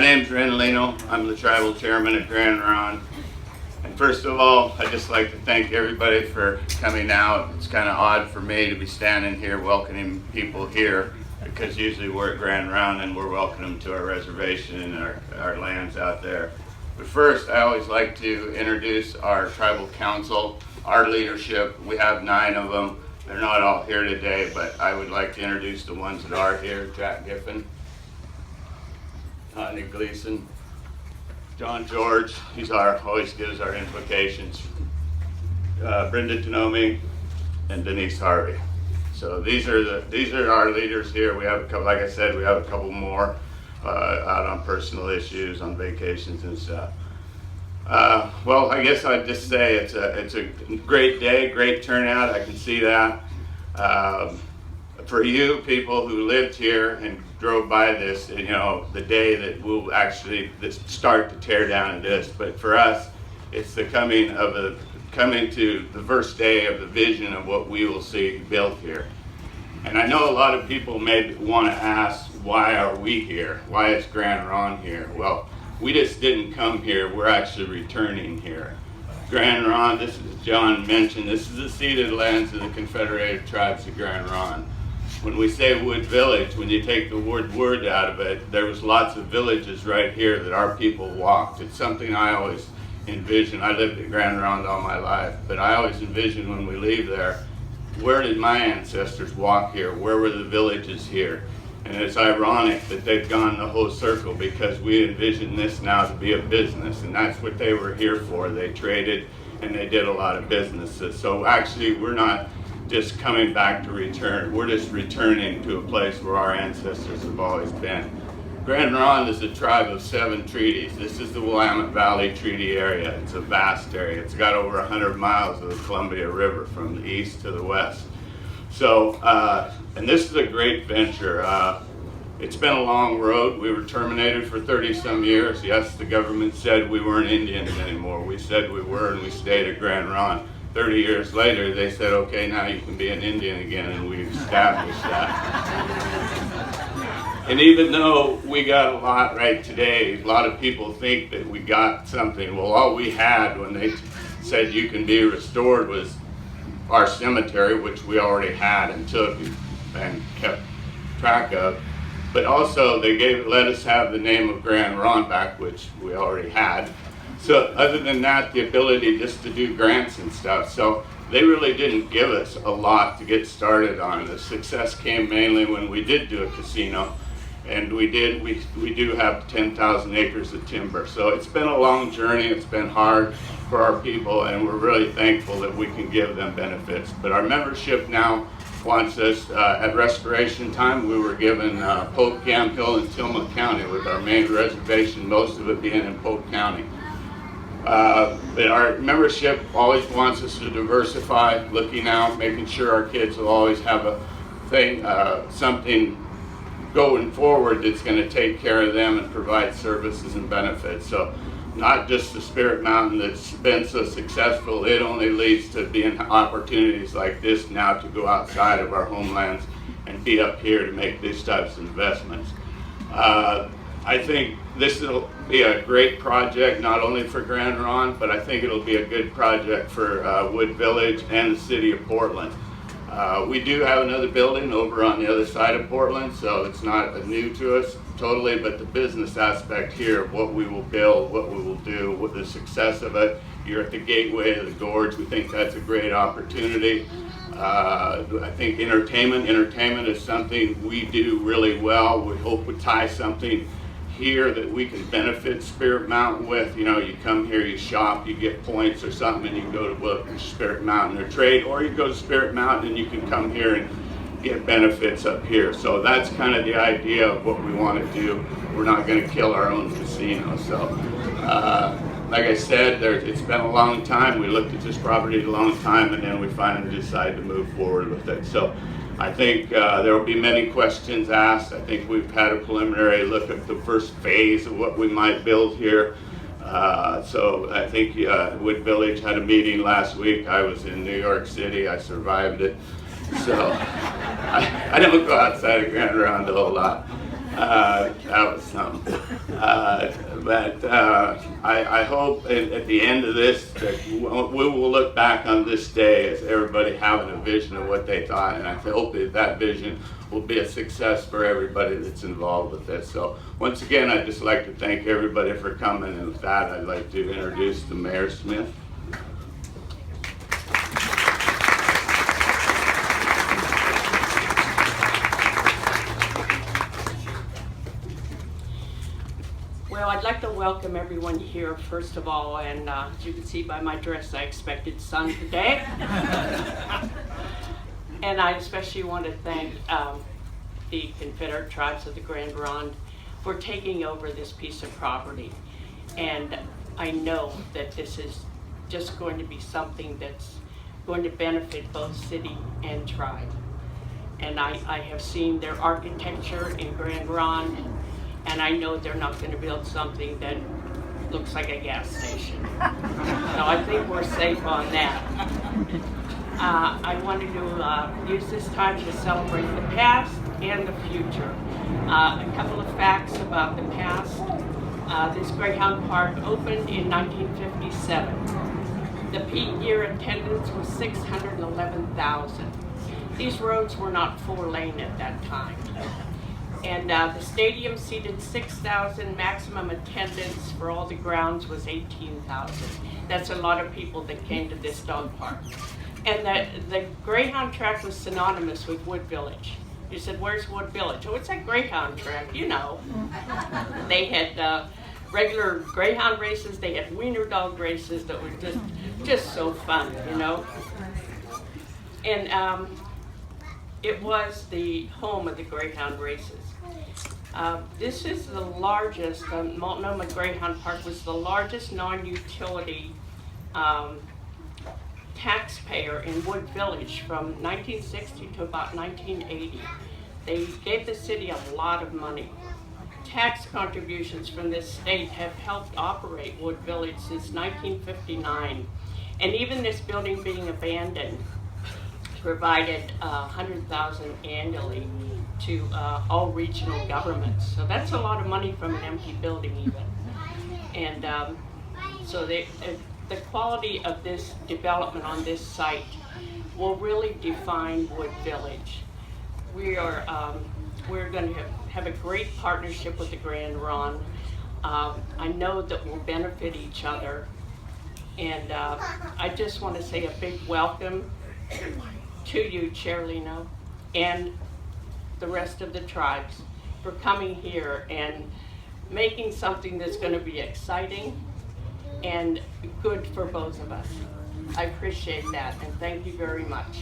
name's Ren Leno. I'm the tribal chairman at Grand Ron. And first of all, I'd just like to thank everybody for coming out. It's kind of odd for me to be standing here welcoming people here, because usually we're at Grand Ron and we're welcoming them to our reservation and our lands out there. But first, I always like to introduce our tribal council, our leadership. We have 9 of them. They're not all here today, but I would like to introduce the ones that are here. Jack Giffen, Nick Gleason, John George, he's always gives our implications, Brenda Tanomi, and Denise Harvey. So these are our leaders here. We have a couple, like I said, we have a couple more out on personal issues, on vacations and stuff. Well, I guess I'd just say it's a great day, great turnout. I can see that. For you people who lived here and drove by this, you know, the day that we'll actually start to tear down this. But for us, it's the coming to the first day of the vision of what we will see built here. And I know a lot of people may want to ask, why are we here? Why is Grand Ron here? Well, we just didn't come here, we're actually returning here. Grand Ron, this is, John mentioned, this is the ceded lands of the Confederated Tribes of Grand Ron. When we say Wood Village, when you take the word out of it, there was lots of villages right here that our people walked. It's something I always envision. I lived at Grand Ron all my life, but I always envision when we leave there, where did my ancestors walk here? Where were the villages here? And it's ironic that they've gone the whole circle, because we envision this now to be a business, and that's what they were here for. They traded and they did a lot of businesses. So actually we're not just coming back to return, we're just returning to a place where our ancestors have always been. Grand Ron is a tribe of 7 treaties. This is the Willamette Valley Treaty area. It's a vast area. It's got over 100 miles of the Columbia River from the east to the west. So, and this is a great venture. It's been a long road. We were terminated for 30-some years. Yes, the government said we weren't Indians anymore. We said we were, and we stayed at Grand Ron. 30 years later, they said, okay, now you can be an Indian again, and we established that. And even though we got a lot right today, a lot of people think that we got something. Well, all we had when they said you can be restored was our cemetery, which we already had and took and kept track of. But also they let us have the name of Grand Ron back, which we already had. So other than that, the ability just to do grants and stuff. So they really didn't give us a lot to get started on. The success came mainly when we did do a casino. And we do have 10,000 acres of timber. So it's been a long journey, it's been hard for our people, and we're really thankful that we can give them benefits. But our membership now wants us, at restoration time, we were given Polk, Yamhill, and Tillamook County with our main reservation, most of it being in Polk County. But our membership always wants us to diversify, looking out, making sure our kids will always have a thing, something going forward that's going to take care of them and provide services and benefits. So not just the Spirit Mountain that's been so successful, it only leads to being opportunities like this now to go outside of our homelands and be up here to make these types of investments. I think this will be a great project, not only for Grand Ron, but I think it'll be a good project for Wood Village and the city of Portland. We do have another building over on the other side of Portland, so it's not new to us totally, but the business aspect here, what we will build, what we will do, with the success of it. You're at the gateway of the gorge. We think that's a great opportunity. I think entertainment is something we do really well. We hope we tie something here that we can benefit Spirit Mountain with. You know, you come here, you shop, you get points or something, and you can go to Spirit Mountain or trade, or you go to Spirit Mountain and you can come here and get benefits up here. So that's kind of the idea of what we want to do. We're not going to kill our own casino. So like I said, it's been a long time. We looked at this property a long time, and then we finally decided to move forward with it. So I think there will be many questions asked. I think we've had a preliminary look at the first phase of what we might build here. So I think Wood Village had a meeting last week. I was in New York City. I survived it. So I don't go outside of Grand Ron a whole lot. That was something. I hope at the end of this that we will look back on this day as everybody having a vision of what they thought, and I hope that that vision will be a success for everybody that's involved with this. So once again, I'd just like to thank everybody for coming, and with that, I'd like to introduce the Mayor Smith. Well, I'd like to welcome everyone here, first of all, and as you can see by my dress, I expected sun today. And I especially want to thank the Confederate Tribes of the Grand Ronde for taking over this piece of property. And I know that this is just going to be something that's going to benefit both city and tribe. And I have seen their architecture in Grand Ronde, and I know they're not going to build something that looks like a gas station. So I think we're safe on that. I wanted to use this time to celebrate the past and the future. A couple of facts about the past. This Greyhound Park opened in 1957. The peak year attendance was 611,000. These roads were not 4-lane at that time. And the stadium seated 6,000, maximum attendance for all the grounds was 18,000. That's a lot of people that came to this dog park. And the Greyhound track was synonymous with Wood Village. You said, where's Wood Village? Oh, it's that Greyhound track, you know. They had regular Greyhound races, they had wiener dog races that were just so fun, you know. And it was the home of the Greyhound races. This is the largest, Multnomah Greyhound Park was the largest non-utility taxpayer in Wood Village from 1960 to about 1980. They gave the city a lot of money. Tax contributions from this state have helped operate Wood Village since 1959. And even this building being abandoned provided $100,000 annually to all regional governments. So that's a lot of money from an empty building even. And so the quality of this development on this site will really define Wood Village. We're going to have a great partnership with the Grand Ronde. I know that we'll benefit each other. And I just want to say a big welcome to you, Chair Lino, and the rest of the tribes for coming here and making something that's going to be exciting and good for both of us. I appreciate that, and thank you very much.